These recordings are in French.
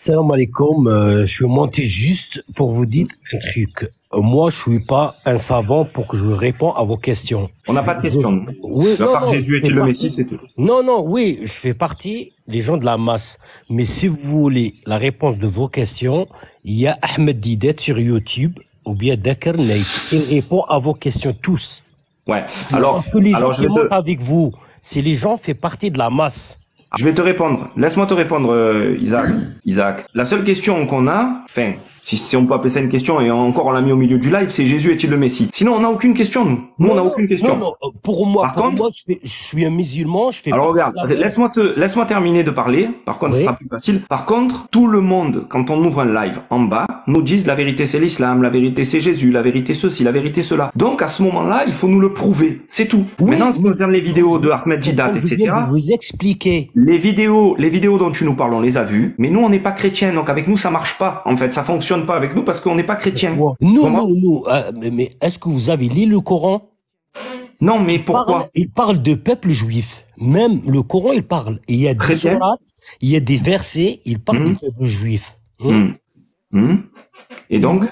Salam alaikum, je suis monté juste pour vous dire un truc. Moi, je suis pas un savant pour que je réponde à vos questions. On n'a pas de questions. Oui, À part Jésus est-il le Messie, c'est tout. Non, oui, je fais partie des gens de la masse. Mais si vous voulez la réponse de vos questions, il y a Ahmed Didet sur YouTube ou bien Dakar Nate. Il répond à vos questions tous. Ouais. Alors, parce que les gens je qui vais montent avec vous, c'est les gens qui font partie de la masse. Je vais te répondre. Laisse-moi te répondre, Isaac. La seule question qu'on a, enfin, si on peut appeler ça une question, et encore on l'a mis au milieu du live, c'est Jésus est-il le Messie? Sinon, on n'a aucune question, nous. Nous, on n'a aucune question. Non, pour moi, je suis un musulman, je fais Alors regarde, laisse-moi terminer de parler. Par contre, ce sera plus facile. Par contre, tout le monde, quand on ouvre un live en bas, nous disent la vérité c'est l'islam, la vérité c'est Jésus, la vérité ceci, la vérité cela. Donc à ce moment-là, il faut nous le prouver. C'est tout. Oui, maintenant, ce qui concerne les vidéos de Ahmed Didat, etc. Vous expliquer. Les vidéos dont tu nous parles, on les a vues. Mais nous, on n'est pas chrétiens. Donc avec nous, ça marche pas. En fait, ça fonctionne pas avec nous parce qu'on n'est pas chrétiens. Nous. Mais est-ce que vous avez lu le Coran? Non, mais pourquoi? Il parle de peuple juif. Même le Coran, il parle. Il y a des sourates, il y a des versets, il parle du peuple juif. Et donc?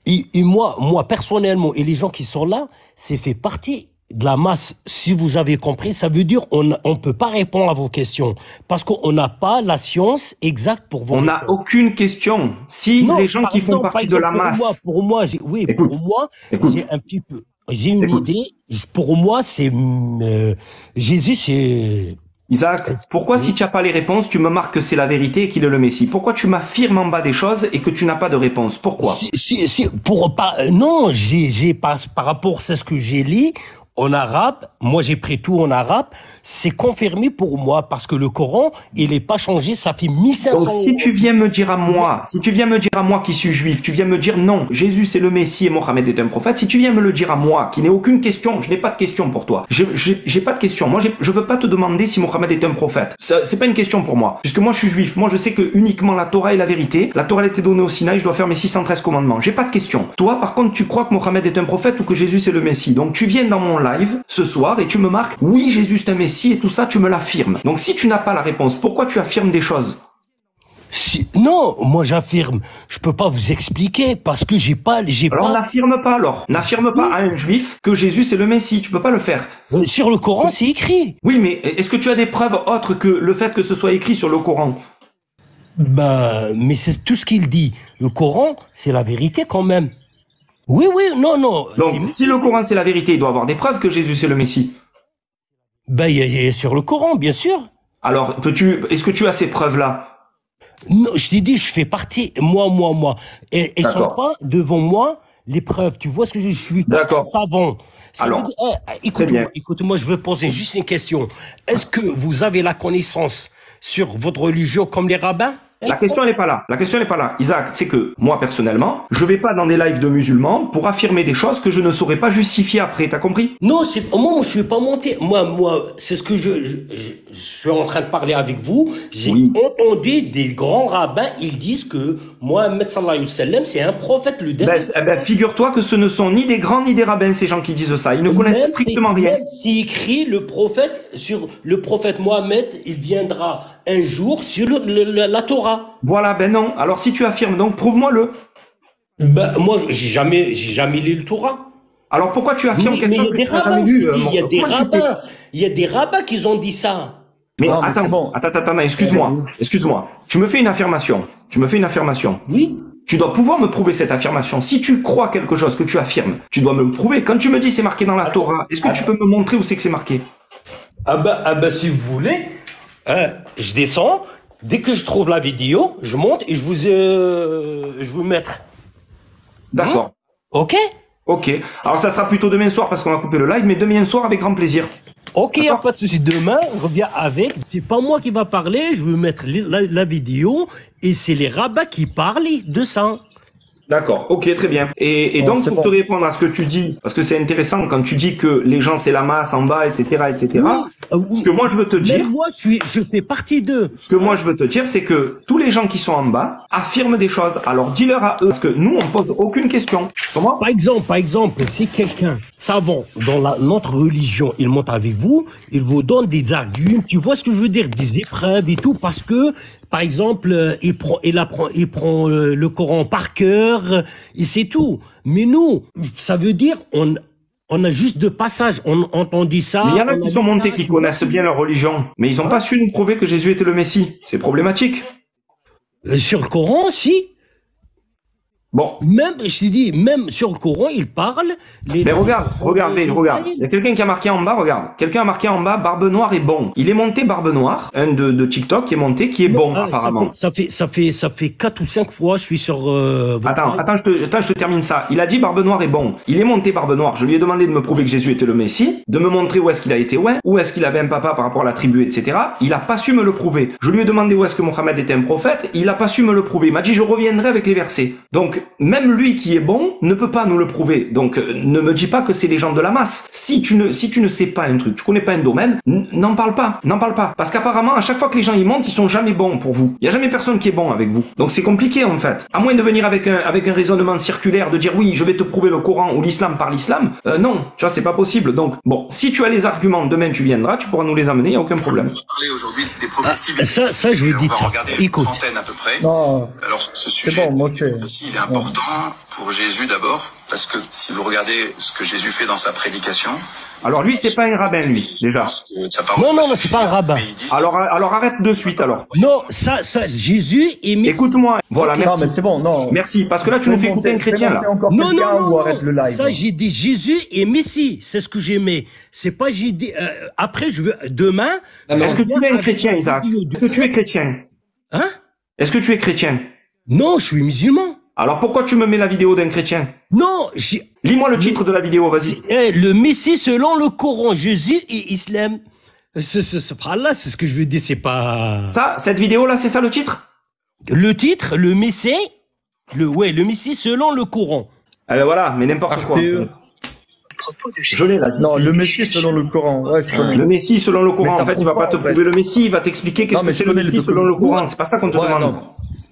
Et moi, personnellement, et les gens qui sont là, c'est fait partie de la masse. Si vous avez compris, ça veut dire on peut pas répondre à vos questions parce qu'on n'a pas la science exacte pour vous. On n'a aucune question. Si les gens qui font partie de la masse. Pour moi, j'ai un petit peu. J'ai une idée. Pour moi, c'est Jésus, c'est. Isaac, pourquoi si tu n'as pas les réponses, tu me marques que c'est la vérité et qu'il est le Messie? Pourquoi tu m'affirmes en bas des choses et que tu n'as pas de réponse? Pourquoi? Non, j'ai pas par rapport à ce que j'ai lu en arabe. Moi, j'ai pris tout en arabe. C'est confirmé pour moi parce que le Coran, il n'est pas changé. Ça fait 1500 ans. Donc, si tu viens me dire à moi, qui suis juif, tu viens me dire non, Jésus c'est le Messie et Mohammed est un prophète. Si tu viens me le dire à moi, qui n'ai aucune question, je n'ai pas de question pour toi. J'ai pas de question. Moi, je veux pas te demander si Mohammed est un prophète. C'est pas une question pour moi, puisque moi je suis juif. Moi, je sais que uniquement la Torah est la vérité. La Torah a été donnée au Sinaï. Je dois faire mes 613 commandements. J'ai pas de question. Toi, par contre, tu crois que Mohammed est un prophète ou que Jésus c'est le Messie. Donc, tu viens dans mon live ce soir et tu me marques oui, Jésus c'est un Messie et tout ça, tu me l'affirmes. Donc si tu n'as pas la réponse, pourquoi tu affirmes des choses? Non, moi j'affirme. Je peux pas vous expliquer parce que Alors n'affirme pas alors. N'affirme pas à un juif que Jésus c'est le Messie. Tu peux pas le faire. Sur le Coran, c'est écrit. Oui, mais est-ce que tu as des preuves autres que le fait que ce soit écrit sur le Coran? Mais c'est tout ce qu'il dit. Le Coran, c'est la vérité quand même. Oui, non. Donc, si le Coran c'est la vérité, il doit avoir des preuves que Jésus c'est le Messie. Il y a sur le Coran, bien sûr. Alors, est-ce que tu as ces preuves-là? Non, je t'ai dit, je fais partie, moi. Et ils sont pas devant moi, les preuves. Tu vois ce que je suis? D'accord. Savant. Alors, écoute-moi, je veux poser juste une question. Est-ce que vous avez la connaissance sur votre religion comme les rabbins? La question elle n'est pas là. La question n'est pas là. Isaac, c'est que moi personnellement, je vais pas dans des lives de musulmans pour affirmer des choses que je ne saurais pas justifier après. T'as compris? Non, moi je suis pas monté. Moi, c'est ce que je suis en train de parler avec vous. J'ai entendu des grands rabbins. Ils disent que Mohammed sallallahu alayhi wa sallam, c'est un prophète le dernier. Figure-toi que ce ne sont ni des grands ni des rabbins ces gens qui disent ça. Ils ne connaissent strictement rien. C'est écrit le prophète Mohammed, il viendra un jour sur la Torah. Voilà, non. Alors si tu affirmes, donc prouve-moi-le. Moi, j'ai jamais lu le Torah. Alors pourquoi tu affirmes quelque chose que tu n'as jamais lu? Il y a des rabbins qui ont dit ça. Mais attends, excuse-moi. Tu me fais une affirmation. Oui. Tu dois pouvoir me prouver cette affirmation. Si tu crois quelque chose que tu affirmes, tu dois me le prouver. Quand tu me dis c'est marqué dans la Torah, est-ce que tu peux me montrer où c'est que c'est marqué? Si vous voulez, je descends. Dès que je trouve la vidéo, je monte et je vous mettre. D'accord. Ok. Alors ça sera plutôt demain soir parce qu'on va couper le live, mais demain soir avec grand plaisir. Ok, y a pas de souci. Demain, on revient avec. C'est pas moi qui va parler. Je vais mettre la vidéo et c'est les rabbins qui parlent de ça. D'accord, ok, très bien. Et donc, pour te répondre à ce que tu dis, parce que c'est intéressant quand tu dis que les gens c'est la masse en bas, etc., ce que moi je veux te dire... Moi, je fais partie d'eux. Ce que moi je veux te dire, c'est que tous les gens qui sont en bas affirment des choses. Alors, dis-leur à eux, parce que nous, on pose aucune question. Comment? Par exemple, si quelqu'un savant dans notre religion, il monte avec vous, il vous donne des arguments, tu vois ce que je veux dire, des épreuves et tout, parce que Par exemple, il prend le Coran par cœur, et c'est tout. Mais nous, ça veut dire, on a juste de passage, on dit ça. Mais il y en a qui sont montés, qui connaissent bien leur religion, mais ils n'ont pas su nous prouver que Jésus était le Messie. C'est problématique. Sur le Coran, si. Bon. Même, je t'ai dit, même sur le Coran, il parle. Mais regarde. Il y a quelqu'un qui a marqué en bas, regarde. Quelqu'un a marqué en bas, Barbe Noire est bon. Il est monté Barbe Noire, un de TikTok qui est monté, qui est bon, apparemment. Ça fait 4 ou 5 fois, je suis sur, Attends, je te termine ça. Il a dit Barbe Noire est bon. Il est monté Barbe Noire. Je lui ai demandé de me prouver que Jésus était le Messie, de me montrer où est-ce qu'il a été, où est-ce qu'il avait un papa par rapport à la tribu, etc. Il a pas su me le prouver. Je lui ai demandé où est-ce que Mohammed était un prophète. Il a pas su me le prouver. Il m'a dit je reviendrai avec les versets. Donc, même lui qui est bon ne peut pas nous le prouver. Donc ne me dis pas que c'est les gens de la masse. Si tu ne sais pas un truc, tu connais pas un domaine, n'en parle pas. Parce qu'apparemment à chaque fois que les gens y montent, ils sont jamais bons pour vous. Il y a jamais personne qui est bon avec vous. Donc c'est compliqué en fait. À moins de venir avec un raisonnement circulaire, de dire oui, je vais te prouver le Coran ou l'islam par l'islam. Non, tu vois, c'est pas possible. Donc bon, si tu as les arguments, demain tu viendras, tu pourras nous les amener, il y a aucun problème. On va parler aujourd'hui des prophéties. Ça je vous dis ça. Écoute. Une trentaine à peu près. Non. Alors ce sujet, bon, il est important pour Jésus d'abord, parce que si vous regardez ce que Jésus fait dans sa prédication. Alors lui, c'est pas un rabbin, lui, déjà. Non, c'est pas un rabbin. Alors arrête de suite, alors. Non, ça, Jésus est mis... Écoute-moi, voilà, merci. Non, mais c'est bon, non. Merci, parce que là, tu nous fais écouter un chrétien, là. Non, arrête le live. Ça, j'ai dit Jésus est Messie, c'est ce que j'aimais. C'est pas, j'ai dit, après, je veux, demain... Est-ce que tu es un chrétien, Isaac? Est-ce que tu es chrétien? Hein? Est-ce que tu es chrétien? Non, je suis musulman. Alors pourquoi tu me mets la vidéo d'un chrétien? Non, lis-moi le titre de la vidéo, vas-y. Le Messie selon le Coran, Jésus et Islam. Là, c'est ce que je veux dire, c'est pas... Ça, cette vidéo-là, c'est ça le titre? Le titre, le Messie, le Messie selon le Coran. Ah ben voilà, mais n'importe quoi. Je l'ai là. Non, le Messie selon le Coran. Ouais, je connais. Le Messie selon le Coran. En fait, il va pas te prouver le Messie, il va t'expliquer qu'est-ce que c'est le Messie selon le Coran. C'est pas ça qu'on te demande. Non.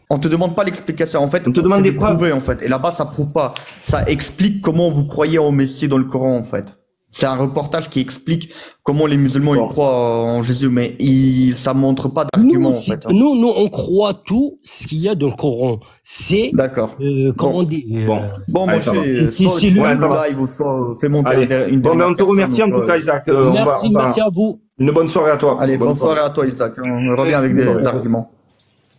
On te demande pas l'explication. En fait, on te demande des preuves. En fait. Et là-bas, ça prouve pas. Ça explique comment vous croyez au Messie dans le Coran, en fait. C'est un reportage qui explique comment les musulmans ils croient en Jésus, mais ça montre pas d'argument, en fait. Nous, on croit tout ce qu'il y a dans le Coran. C'est... D'accord. Comment on dit Bon, moi, c'est le live, fais monter une bon, mais on te remercie en tout cas, Isaac. Merci à vous. Une bonne soirée à toi. Allez, bonne soirée à toi, Isaac. On revient avec des arguments.